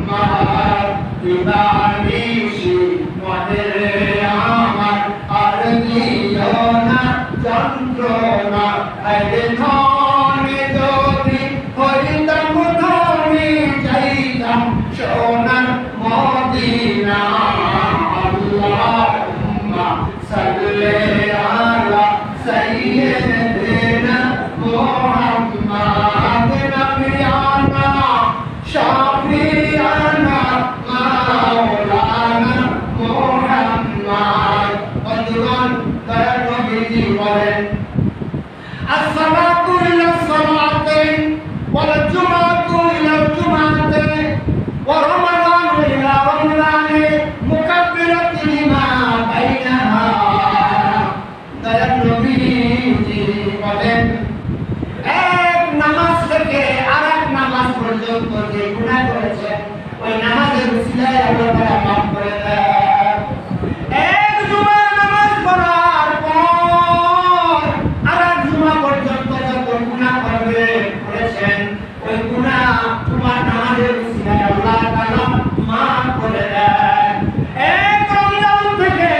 মোহাম্মদ দিবানিশি মনে আমার আর দিও না যন্ত্রণা আরে ধনে যদি হইতাম ধনে যাইতাম সোনার মদিনা আল্লাহুম্মা সাল্লি আলা সাইয়্যিদিনা মুহাম্মদ নবিয়ানা শাফিয়ানা মাওলানা মুহাম্মদ বন্ধুগণ দয়ার নবীজি বলেন আসসালাতু ইলা সালাতি ওয়াল জুমআতু ইলা জুমআতি ওয়া রমাদানু ইলা রমাদানি মুকাফফিরাতুন লিমা বাইনাহা দয়ার নবীজি বলেন এক নামাজ থেকে আরেক নামাজ পর্যন্ত যে গুনাহ করেছে ওই নামাজের উসিলায় আল্লাহ তাআলা মাফ করে দেন। এক জুমার নামাজ পড়ার পর আরেক জুমা পর্যন্ত যত গুনাহ করেছেন ওই গুনাহ তোমার নামাজের উসিলায় আল্লাহ তাআলা মাফ করে দেন। এক রমজান থেকে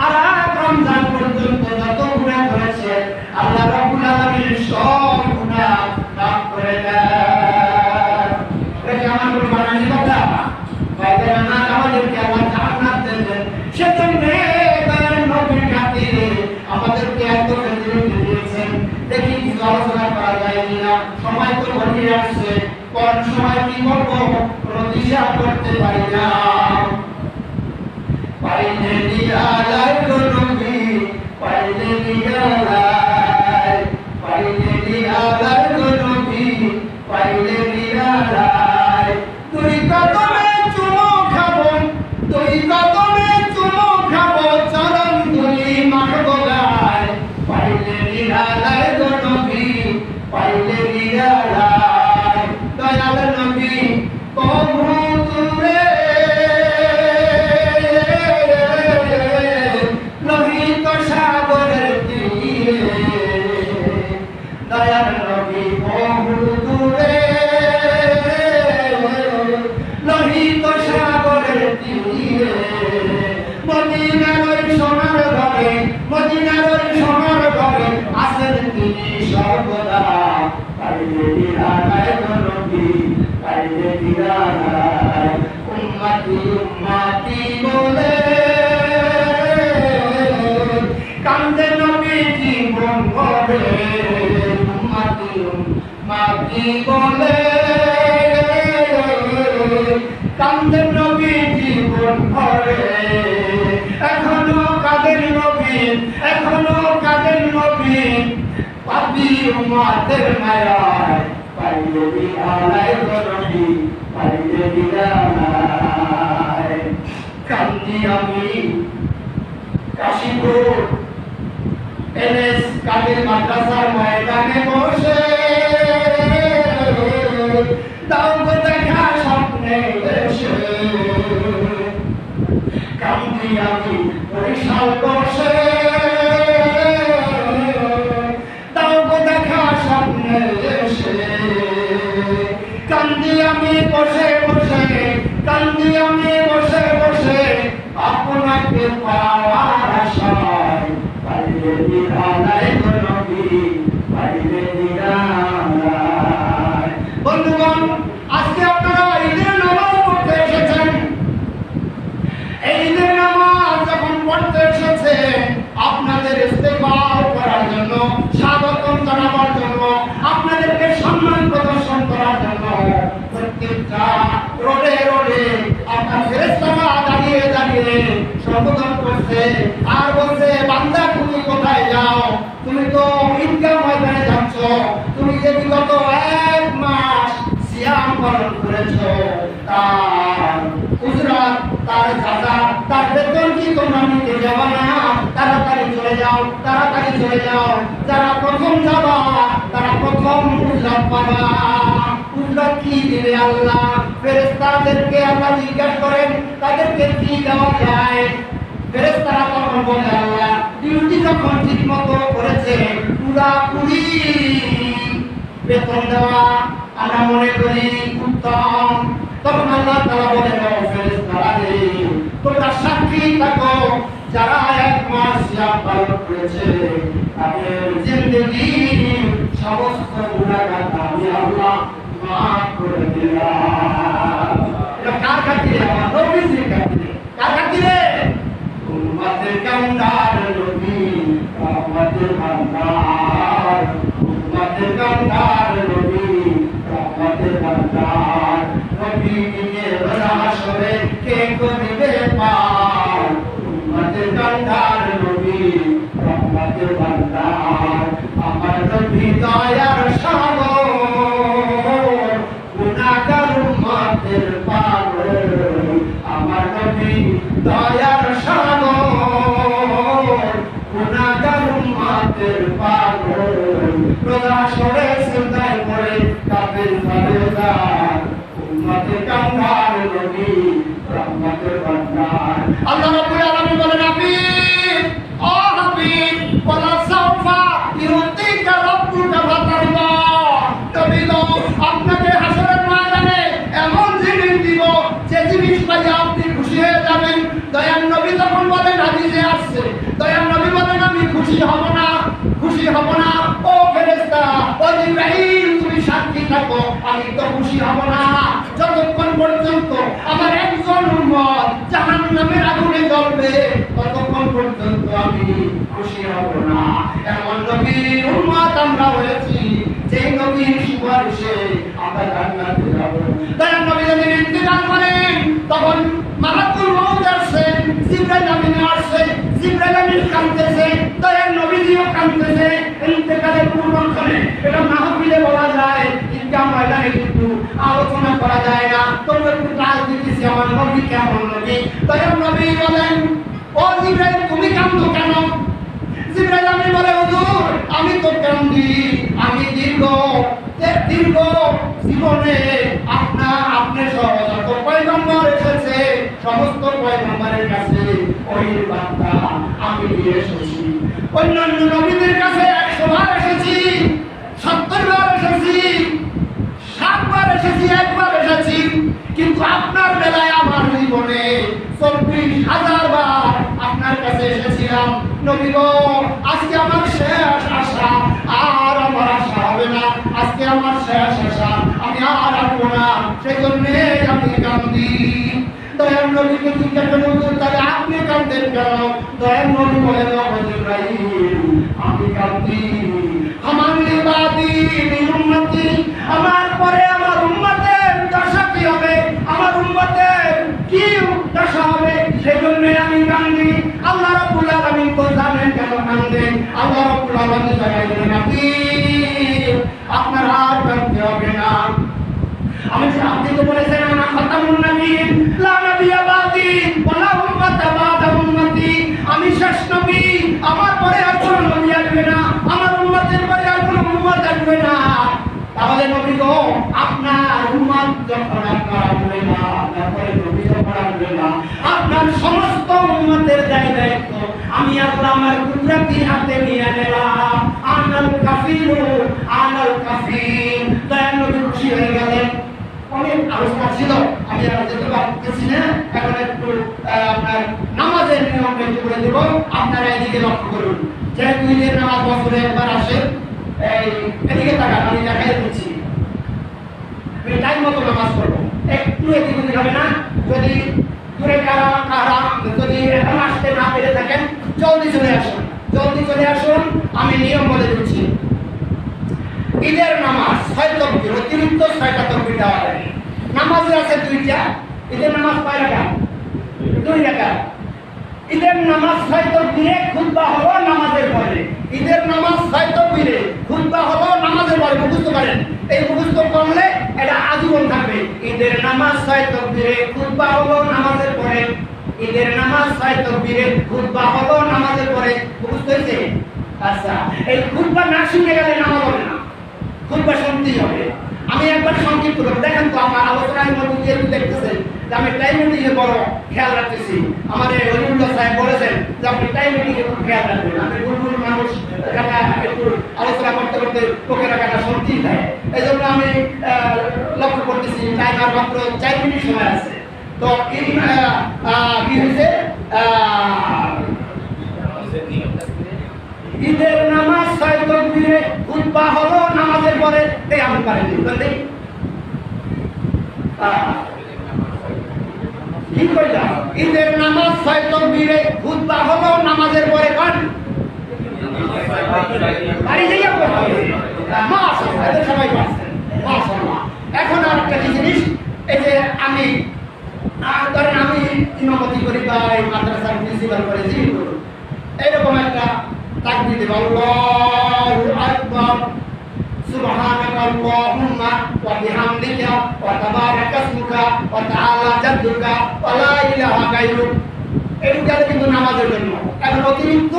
আরেক রমজান পর্যন্ত যত গুনাহ করেছেন আল্লাহ রাব্বুল আলামিন সব গুনাহ মাফ করে দেন। এটা আমার কোনো বানানি কথা বাইরে না আমাদেরকে আল্লাহ জান্নাত দেন। সেজন্য দয়ার নবীর খাতিরে আমাদেরকে এত ফজিলত দিয়েছেন। দেখি কিছু আলোচনা করা যায় কিনা, সময় তো ঘনিয়ে আসছে, কোন সময় কি করবো কোনো দিশা করতে পারি না। পাইলে দিয়ালাই গো নবী পাইলে দিয়ালাই পাইলে দিয়ালাই গো নবী পাইলে দিয়ালাই তুই কদমে চুমো খাবো তুই কদমে চুমো খাবো চরণ ধুলি মাখবো গায় পাইলে দিয়ালাই গো নবী পাইলে দিয়ালাই দয়াল নবী কবু তুরে লোহিত সাগরের তীরে দয়াল নবী বহু দূরে লোহিত সাগরের তীরে মদিনার ওই সোনার ঘরে মদিনার ওই সোনার ঘরে আছেন তিনি সর্বদা পাইলে দিয়ালাই গো নবী পাইলে দিয়ালাই উম্মতি উম্মতি বলে কান্দে নবী জীবন ভরে উম্মতি উম্মতি বলে কান্দে নবী জীবন ভরে এখনো কাদের নবী এখনো কাদের নবী পাপী উম্মতের মায়ায় পাইলে দিয়ালাই গো নবী পাইলে দিয়ালাই কান্দি আমি কাশীপুর এনএস কাদের মাদ্রাসার ময়দানে বসে দাও গো দেখা স্বপ্নে এসে কান্দি আমি বরিশাল বসে দাও গো দেখা স্বপ্নে এসে কান্দি আমি বসে বসে কান্দি আমি বসে বসে আপনাকে পাওয়ার আশায় পাইলে দিয়ালাই গো নবী পাইলে দিয়ালাই। বন্ধুগণ আজকে আপনারা ঈদের নামাজ পড়তে এসেছেন। এই ঈদের নামাজ যখন পড়তে এসেছে আপনাদের ইস্তেকবাল করার জন্য স্বাগতম জানাবার জন্য আপনাদেরকে সম্মান প্রদর্শন করার জন্য প্রত্যেকটা রোডে রোডে আপনার ফেরেশতারা দাঁড়িয়ে দাঁড়িয়ে সম্বোধন করছে আর বলছে বান্দা তুমি কোথায় যাও, তুমি তো ঈদগাহ ময়দানে যাচ্ছ, তুমি যে বিগত 1 মাস সিয়াম পালন করেছো তার উজরাত তার জাযা তার বেতন কি তোমরা নিতে যাবে না? তাড়াতাড়ি চলে যাও তাড়াতাড়ি চলে যাও। যারা প্রথম যাবা তারা প্রথম উজরাত পাবা। উজরাত কি দিবে আল্লাহ? ফেরেশতাদেরকে আল্লাহ জিজ্ঞাসা করেন তাদেরকে কি দেওয়া যায়? ফেরেশতারা তখন বলে আল্লাহ ডিউটি যখন ঠিক মতো করেছে পুরাপুরি বেতন দেওয়া আমরা মনে করি উত্তম। তখন আল্লাহ তাআলা বলেন, ও ফেরেশতারা রে, তোমরা সাক্ষী থাকো, যারা এক মাস সিয়াম পালন করেছে তাদের জিন্দেগির সমস্ত গুনাহগার আমি আল্লাহ মাফ করে দিলাম। এটা কার খাতিরে? আমার নবীর খাতিরে। কার খাতিরে? উম্মতের কান্দার নবী, রহমতের ভান্ডার, উম্মতের কান্দার নবী, রহমতের ভান্ডার। নবীকে হাসরে কে করিবে পার? উম্মতের কান্দার নবী, রহমতের ভান্ডার। আমার নবী দয়ার সাগর, গুনাহগার উম্মতের পাগল। আমার নবী দয়ার সাগর, গুনাহগার উম্মতের পাগল। প্রজাসরে সিজদায় পড়ে কাফের ফেরেশতার, উম্মতের কান্দার নবী, রহমতের ভান্ডার। আল্লাহ রাব্বুল আলামিন বলেন, হাবিব, ও হাবিব, ওয়ালা সাউফা ইউতিকা রাব্বুকা ফাতারদা। নবী গো, আপনাকে হাসরের ময়দানে এমন জিনিস দিব যে জিনিস পাই আপনি খুশি হয়ে যাবেন। দয়ার নবী তখন বলেন, হাদিসে আসছে, দয়ার নবী বলেন, আমি খুশি হব না, খুশি হব না। ও ফেরেশতা, ও জিবরাইল, তুমি সাক্ষী থাকো, আমি তো খুশি হব না যতক্ষণ পর্যন্ত আমার একজন উম্মত জাহান্নামের আগুনে জ্বলবে, ততক্ষণ পর্যন্ত আমি খুশি হব না। এমন নবীর উম্মত আমরা হয়েছি যে নবীর সুপারিশে আমরা জান্নাতে যাব। দয়ার নবী যখন ইন্তেকাল করেন তখন মালাকুল মউত আসছে, জিবরাইল আমিন আসছে, জিবরাইল আমিন কাঁদতেছে, দয়ার নবীজিও কাঁদতেছে। ইন্তেকালের পূর্বক্ষণে এটা মাহফিলে বলা যায়, ঈদগাহ ময়দানে কিন্তু আলোচনা করা যায় না। তবে একটু ক্লাস দিতেছি আমার নবী কেমন নবী। দয়ার নবী বলেন, ও জিবরাইল, তুমি কাঁদো কেন? জিবরাইল আমিন বলে, হুজুর, আমি তো কাঁদি, আমি দীর্ঘ জীবনে আপনি সহ যত পয়গম্বর এসেছে সমস্ত পয়গম্বরের কাছে ওই বার্তা আমি দিয়ে এসেছি। অন্যান্য নবীদের কাছে 100 বার এসেছি, 70 বার এসেছি, 7 বার এসেছি, 1 বার এসেছি, কিন্তু আপনার বেলায় আমার জীবনে 24,000 বার আপনার কাছে এসেছিলাম। নবী গো, আজকে আমার শেষ আশা, আর আমার আশা হবে না। আজকে আমার শেষ আশা, আমি আর আসবো না, সেজন্য আমি কান্দি। দয়ার নবীকে জিজ্ঞাসা করলেন, তাহলে আপনি কাঁদতেন কেন? দয়ার নবী বলেন, আমি কান্দি, আমার লিবাদি উম্মতি, আমার পরে আমার উম্মতের দশা কি হবে, আমার উম্মতের কি দশা হবে, সেজন্য আমি কান্দি। আল্লাহ রাব্বুল আলামিন তো জানেন কেন কান্দেন। আল্লাহ রাব্বুল আলামিন জানাইলেন, আপনি আপনার আর কাঁদতে হবে না। আপনি তো বলেছেন, আনা খাতামুন নবিয়্যিন, লা নবিয়্যা বাদি ওয়ালা উম্মাতা বাদা উম্মতি, আমি শেষ নবী, আমার পরে আর কোনো নবী আসবে না, আমার উম্মতের পরে আর কোনো উম্মত আসবে না। তাহলে নবী গো, আপনার উম্মত যখন আপনার আসবে না, তারপরে নবী যখন আসবে না, আপনার সমস্ত উম্মতের দায়িত্ব আমি আল্লাহ আমার কুদরতি হাতে নিয়ে নিলাম। আনাল কাফিরু আনাল কাফির। দয়ার নবী খুশি হয়ে গেলেন। অনেক আলোচনা ছিল, আমি আর যেতে পারতেছি না। এখন একটু আপনার নামাজের নিয়মটা একটু বলে দেব, আপনারা এদিকে লক্ষ্য করুন। যেহেতু ঈদের নামাজ বছরে একবার আসে, এদিকে তাকান, আমি দেখাই দিচ্ছি। আমি টাইম মতো নামাজ পড়বো, একটু এদিকে ওদিকে হবে না। যদি দূরে কারা যদি এখন আসতে না পেরে থাকেন, জলদি চলে আসুন, জলদি চলে আসুন। আমি নিয়ম বলে দিচ্ছি। ঈদের নামাজ 6 তাকবীর, অতিরিক্ত 6টা তাকবীর দেওয়া লাগে। নামাজের আছে 2টা, ঈদের নামাজ কয় রাকাত? 2 রাকাত। ঈদের নামাজ 6 তাকবীরে, খুতবা হলো নামাজের পরে। ঈদের নামাজ 6 তাকবীরে, খুতবা হলো নামাজের পরে। মুখস্থ করেন, এই মুখস্থ করলে এটা আজীবন থাকবে। ঈদের নামাজ 6 তাকবীরে, খুতবা হলো নামাজের পরে। ঈদের নামাজ 6 তাকবীরে, খুতবা হলো নামাজের পরে। মুখস্থ হয়েছে? আচ্ছা, এই খুতবা না শুনে গেলে নামাজ হবে না, খুতবা শুনতেই হবে। আমি একবার সংক্ষিপ্ত করব, দেখেন তো আমার আলোচনার মধ্যে দিয়ে দেখতেছেন যে আমি টাইমের দিকে বড় খেয়াল রাখতেছি। আমাদের হরিউল্লাহ সাহেব বলেছেন যে আপনি টাইমের দিকে খুব খেয়াল রাখবেন। আমি বুলবুল মানুষ, একটু আলোচনা করতে করতে চোখের কাটা শুনতেই থাকে, এই জন্য আমি লক্ষ্য করতেছি, টাইম আর মাত্র 4 মিনিট সময় আছে। তো কি হয়েছে, ঈদের নামাজ 6 তাকবীরে খুতবা হলো, নামাজের পরে আমি পারিনি বলতেই কি কইলা, ঈদের নামাজ 6 তাকবীরে খুতবা হলো, নামাজের পরে কান বাড়ি যাইয়া পড়তে মাশাআল্লাহ, এটা সবাই পারছেন মাশাআল্লাহ। এখন আরেকটা জিনিস, এই যে আমি ধরেন আমি ইমামতি করি বা এই মাদ্রাসার প্রিন্সিপাল করে জিজ্ঞেস করুন, এইরকম একটা তাকবীর দেব, আল্লাহু আকবার, সুবহানাকা আল্লাহুম্মা ওয়া বিহামদিকা ওয়া তাবারাকা ইসমুকা ওয়া তাআলা জাদ্দুকা ওয়া লা ইলাহা গায়রুক। এইটা কিন্তু নামাজের জন্য। এখন অতিরিক্ত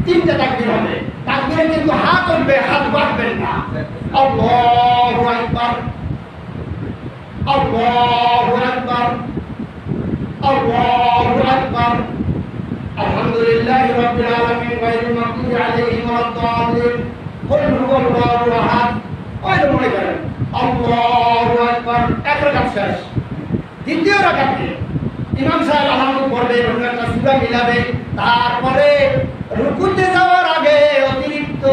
3টা তাকবীর হবে, তাকবীরে কিন্তু হাত উঠবে, হাত বাড়বেন না। আল্লাহু আকবার, আল্লাহু আকবার, আল্লাহু আকবার, আলহামদুলিল্লাহি রাব্বিল আলামিন গায়রিল মাগদুবি আলাইহিম ওয়াদ-দাল্লিন, কুল হুয়াল্লাহু আহাদ। ওই মনে করেন আল্লাহু আকবার, এক রাকাত শেষ। দ্বিতীয় রাকাতে ইমাম সাহেব আলামত পড়বে, একটা সূরা মিলাবে, তারপরে রুকুতে যাওয়ার আগে অতিরিক্ত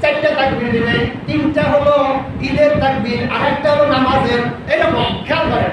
4টা তাকবীর দিবে। 3টা হলো ঈদের তাকবীর, আরেকটা হলো নামাজের। এরকম খেয়াল করেন।